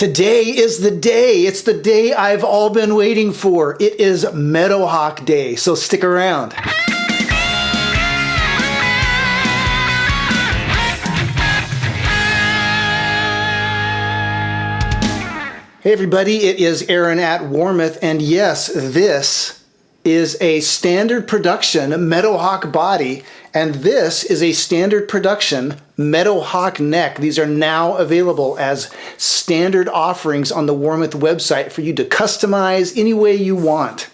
Today is the day. It's the day I've all been waiting for. It is Meadowhawk Day, so stick around. Hey everybody, it is Aaron at Warmoth, and yes, this is a standard production Meadowhawk body, and this is a standard production Meadowhawk neck. These are now available as standard offerings on the Warmoth website for you to customize any way you want.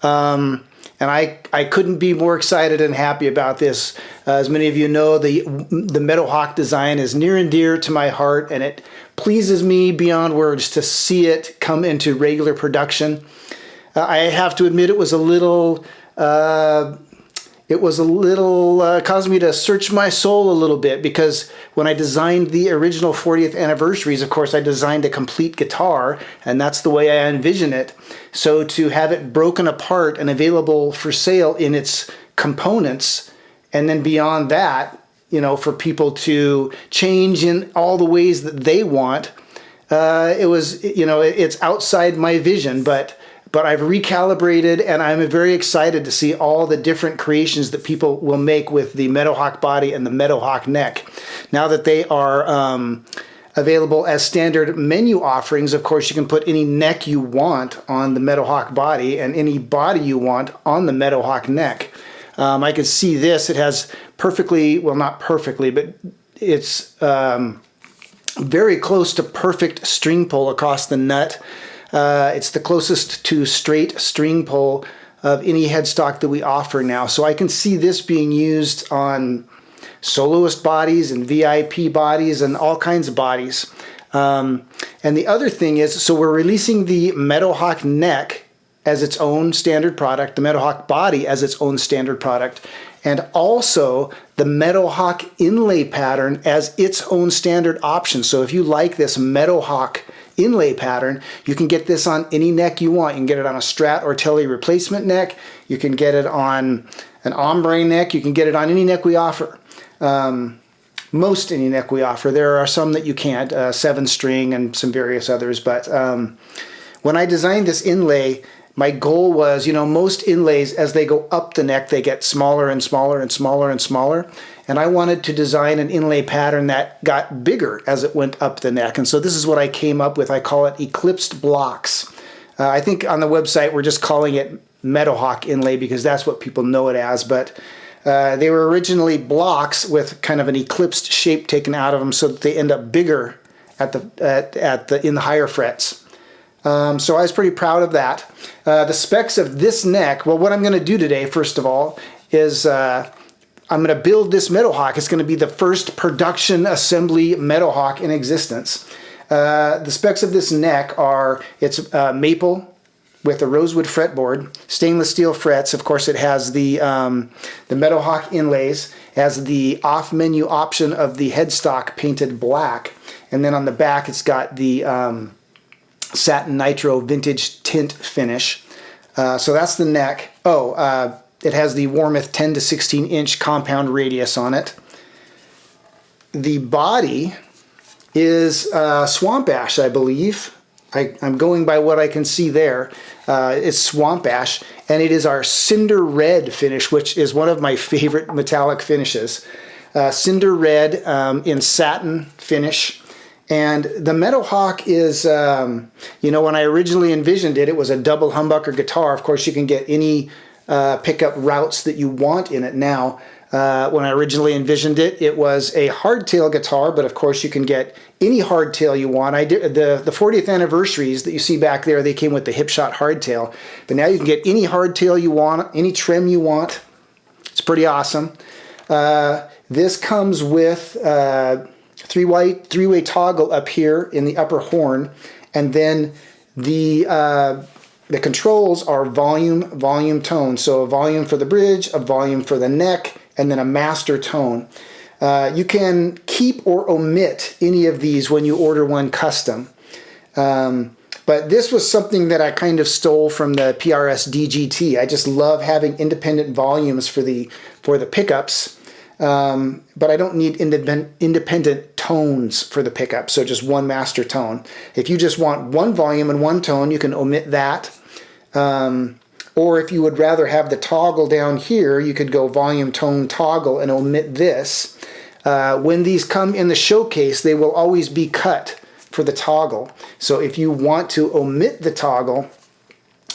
And I couldn't be more excited and happy about this. As many of you know, the Meadowhawk design is near and dear to my heart, and it pleases me beyond words to see it come into regular production. I have to admit it was a little caused me to search my soul a little bit, because when I designed the original 40th anniversaries, of course, I designed a complete guitar, and that's the way I envision it. So to have it broken apart and available for sale in its components, and then beyond that, you know, for people to change in all the ways that they want, it was, you know, it's outside my vision, but I've recalibrated, and I'm very excited to see all the different creations that people will make with the Meadowhawk body and the Meadowhawk neck. Now that they are available as standard menu offerings, of course, you can put any neck you want on the Meadowhawk body and any body you want on the Meadowhawk neck. I can see this. It has perfectly, well, not perfectly, but it's very close to perfect string pull across the nut. It's the closest to straight string pull of any headstock that we offer now. So I can see this being used on soloist bodies and VIP bodies and all kinds of bodies. And the other thing is, so we're releasing the Meadowhawk neck as its own standard product, the Meadowhawk body as its own standard product, and also the Meadowhawk inlay pattern as its own standard option. So if you like this Meadowhawk inlay pattern, you can get this on any neck you want. You can get it on a Strat or Tele replacement neck. You can get it on an ombre neck. You can get it on any neck we offer. Most any neck we offer. There are some that you can't, 7-string and some various others. But when I designed this inlay, my goal was, you know, most inlays, as they go up the neck, they get smaller and smaller and smaller and smaller. And I wanted to design an inlay pattern that got bigger as it went up the neck. And so this is what I came up with. I call it eclipsed blocks. I think on the website we're just calling it Meadowhawk inlay because that's what people know it as. But they were originally blocks with kind of an eclipsed shape taken out of them so that they end up bigger in the higher frets. So I was pretty proud of that. The specs of this neck, well, what I'm going to do today, first of all, is I'm going to build this Meadowhawk. It's going to be the first production assembly Meadowhawk in existence. The specs of this neck are, it's maple with a rosewood fretboard, stainless steel frets. Of course, it has the Meadowhawk inlays, has the off-menu option of the headstock painted black, and then on the back it's got the satin nitro vintage tint finish. So that's the neck. It has the Warmoth 10 to 16 inch compound radius on it. The body is swamp ash, I believe. I'm going by what I can see there. It's swamp ash, and it is our cinder red finish, which is one of my favorite metallic finishes. Cinder red in satin finish. And the Meadowhawk is, you know, when I originally envisioned it, it was a double humbucker guitar. Of course, you can get any pickup routes that you want in it now. When I originally envisioned it, it was a hardtail guitar, but of course you can get any hardtail you want. The 40th anniversaries that you see back there, they came with the Hipshot hardtail. But now you can get any hardtail you want, any trim you want. It's pretty awesome. This comes with three-way toggle up here in the upper horn, and then the controls are volume, tone. So a volume for the bridge, a volume for the neck, and then a master tone. You can keep or omit any of these when you order one custom. But this was something that I kind of stole from the PRS DGT. I just love having independent volumes for the pickups. but I don't need independent tones for the pickup, so just one master tone. If you just want one volume and one tone, you can omit that. Or if you would rather have the toggle down here, you could go volume, tone, toggle, and omit this. When these come in the showcase, they will always be cut for the toggle. So if you want to omit the toggle,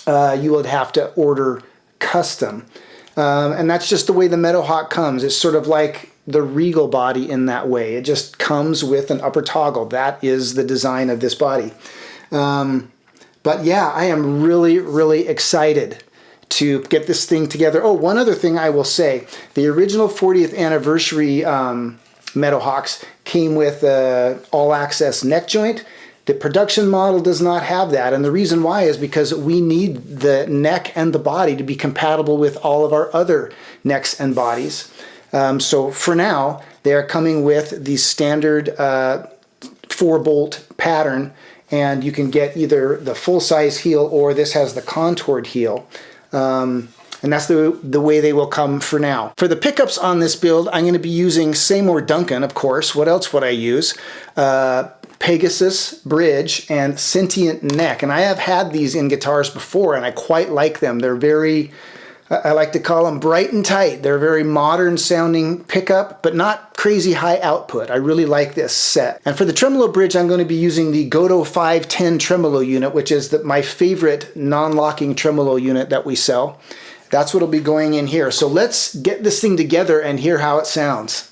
you would have to order custom. And that's just the way the Meadowhawk comes. It's sort of like the Regal body in that way. It just comes with an upper toggle. That is the design of this body. But yeah, I am really, really excited to get this thing together. Oh, one other thing I will say. The original 40th anniversary Meadowhawks came with all-access neck joint. The production model does not have that, and the reason why is because we need the neck and the body to be compatible with all of our other necks and bodies. So for now, they are coming with the standard 4-bolt pattern, and you can get either the full-size heel or this has the contoured heel. And that's the way they will come for now. For the pickups on this build, I'm going to be using Seymour Duncan, of course. What else would I use? Pegasus bridge and Sentient neck. And I have had these in guitars before, and I quite like them. They're very, I like to call them bright and tight. They're a very modern sounding pickup, but not crazy high output. I really like this set. And for the tremolo bridge, I'm going to be using the Gotoh 510 tremolo unit, which is my favorite non-locking tremolo unit that we sell. That's what will be going in here. So let's get this thing together and hear how it sounds.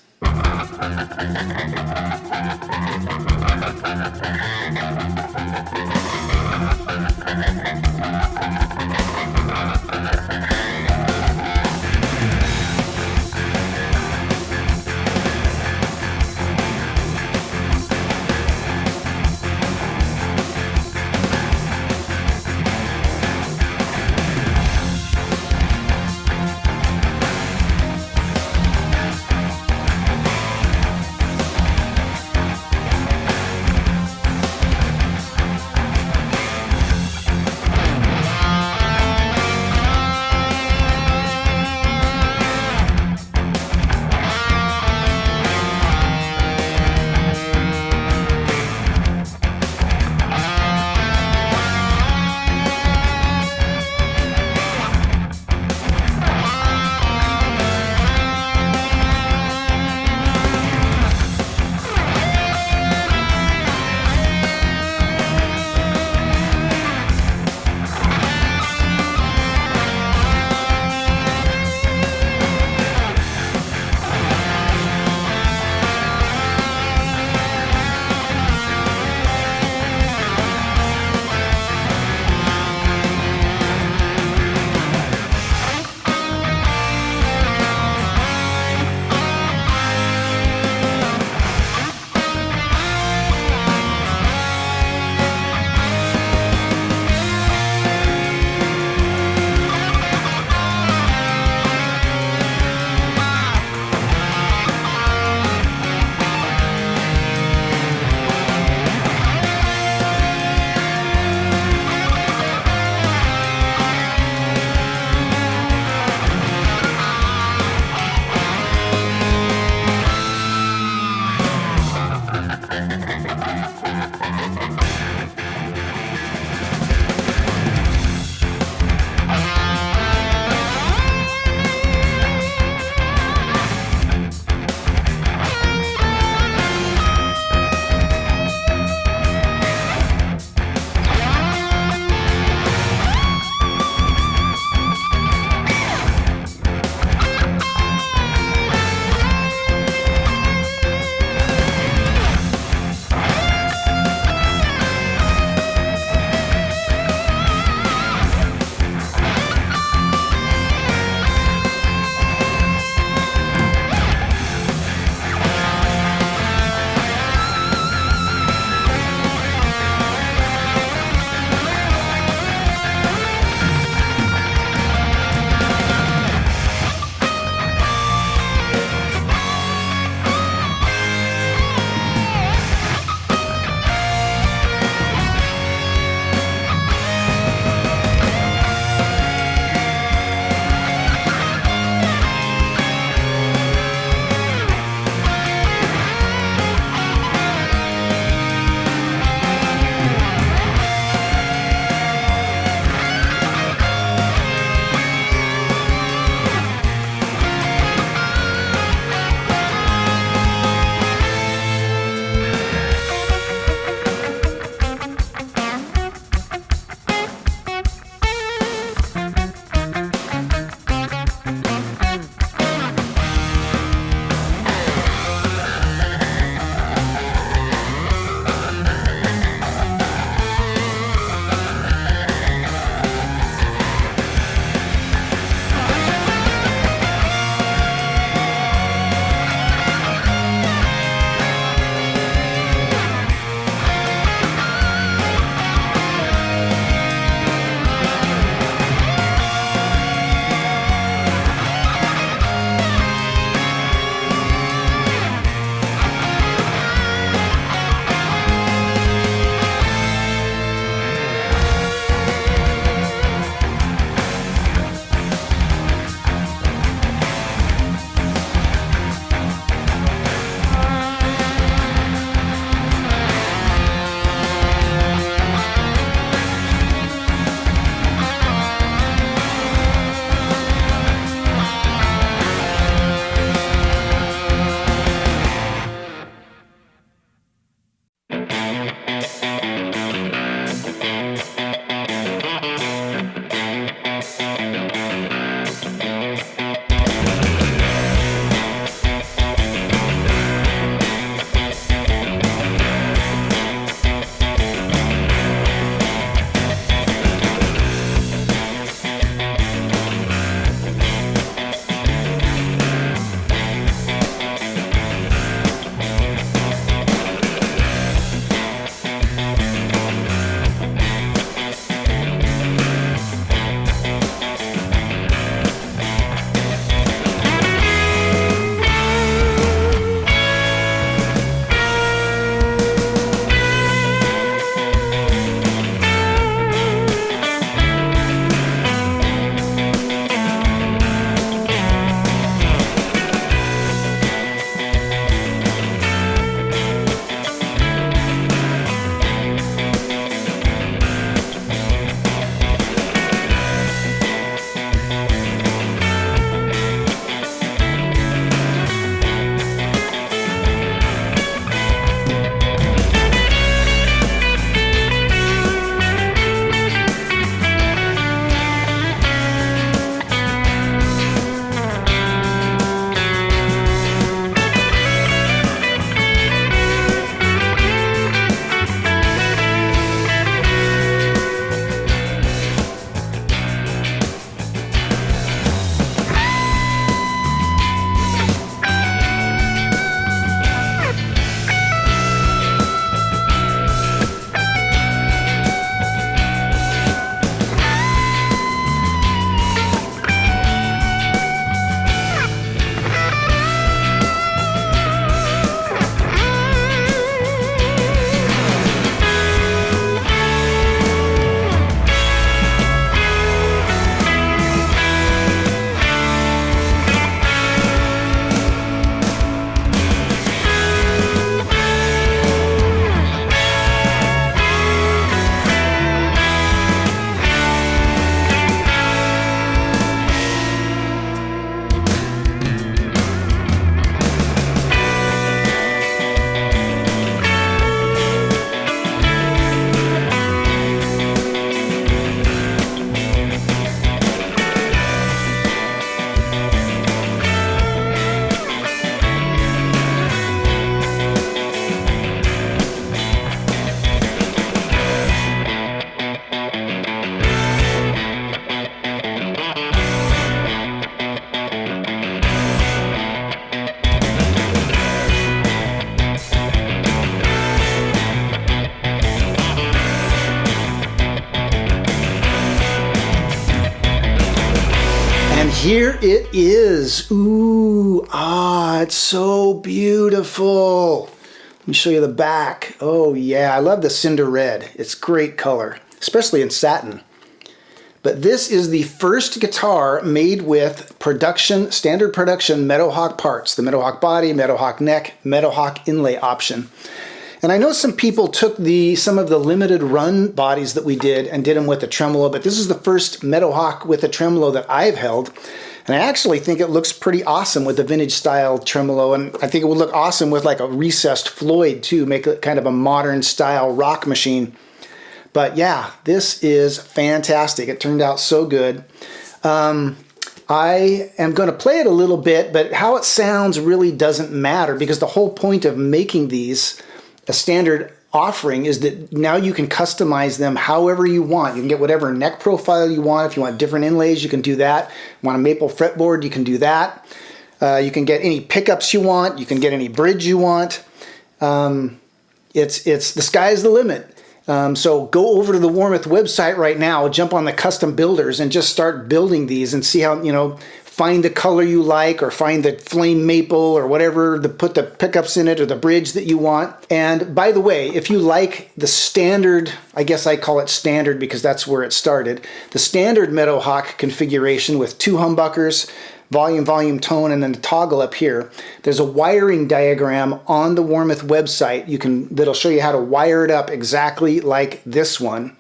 here it is. Ooh, it's so beautiful. Let me show you the back. Oh yeah, I love the cinder red. It's great color, especially in satin. But this is the first guitar made with standard production Meadowhawk parts. The Meadowhawk body, Meadowhawk neck, Meadowhawk inlay option. And I know some people took some of the limited run bodies that we did and did them with a tremolo, but this is the first Meadowhawk with a tremolo that I've held. And I actually think it looks pretty awesome with the vintage style tremolo, and I think it would look awesome with like a recessed Floyd too, make it kind of a modern style rock machine. But yeah, this is fantastic. It turned out so good. I am going to play it a little bit, but how it sounds really doesn't matter, because the whole point of making these a standard offering is that now you can customize them however you want. You can get whatever neck profile you want. If you want different inlays, you can do that. You want a maple fretboard, you can do that. You can get any pickups you want. You can get any bridge you want. The sky's the limit. So go over to the Warmoth website right now, jump on the custom builders and just start building these and see how, find the color you like, or find the flame maple or whatever, put the pickups in it or the bridge that you want. And by the way, if you like the standard, I guess I call it standard because that's where it started, the standard Meadowhawk configuration with 2 humbuckers, volume, tone, and then the toggle up here. There's a wiring diagram on the Warmoth website that'll show you how to wire it up exactly like this one.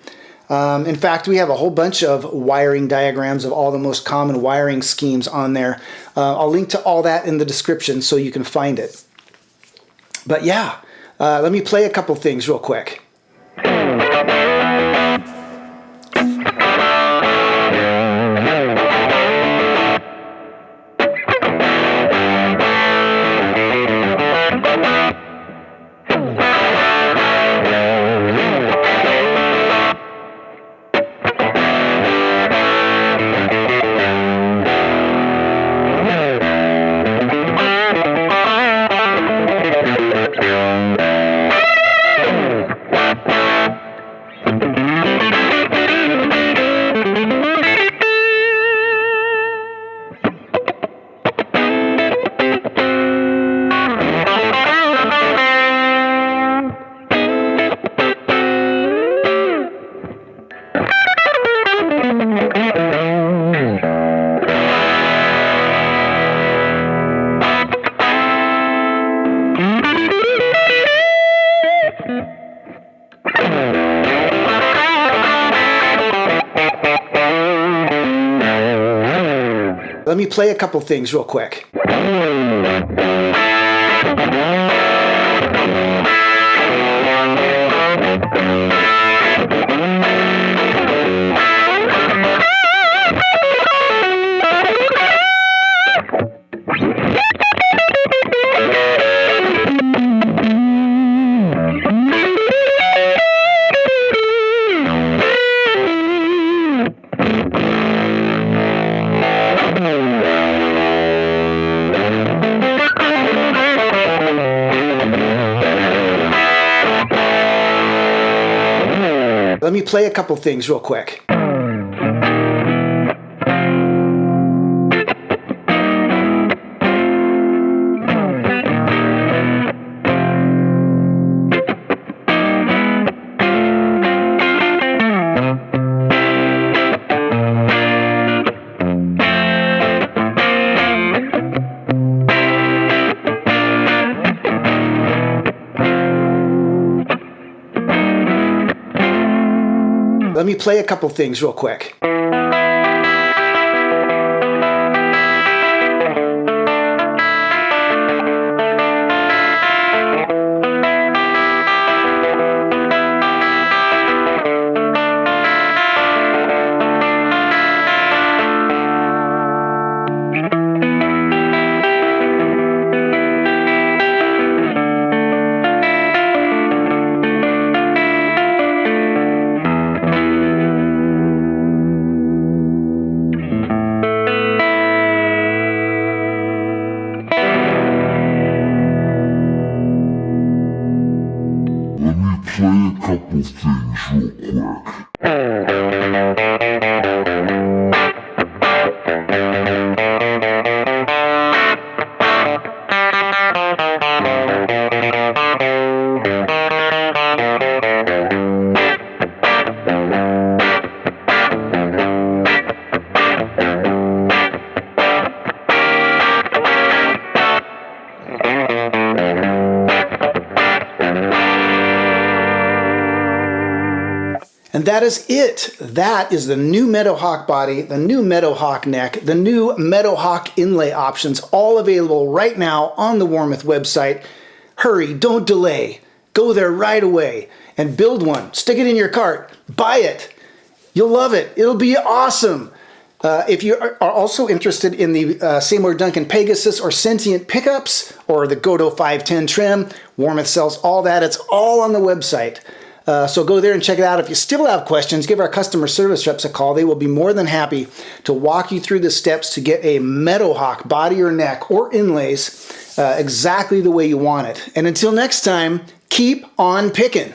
In fact, we have a whole bunch of wiring diagrams of all the most common wiring schemes on there. I'll link to all that in the description so you can find it. But yeah, let me play a couple things real quick. Let me play a couple things real quick. Let me play a couple things real quick. Let me play a couple things real quick. Play a couple things real quick. And that is it. That is the new Meadowhawk body, the new Meadowhawk neck, the new Meadowhawk inlay options, all available right now on the Warmoth website. Hurry, don't delay. Go there right away and build one. Stick it in your cart. Buy it. You'll love it. It'll be awesome. If you are also interested in the Seymour Duncan Pegasus or Sentient pickups or the Gotoh 510 trim, Warmoth sells all that. It's all on the website. So go there and check it out. If you still have questions, give our customer service reps a call. They will be more than happy to walk you through the steps to get a Meadowhawk body or neck or inlays exactly the way you want it. And until next time, keep on picking.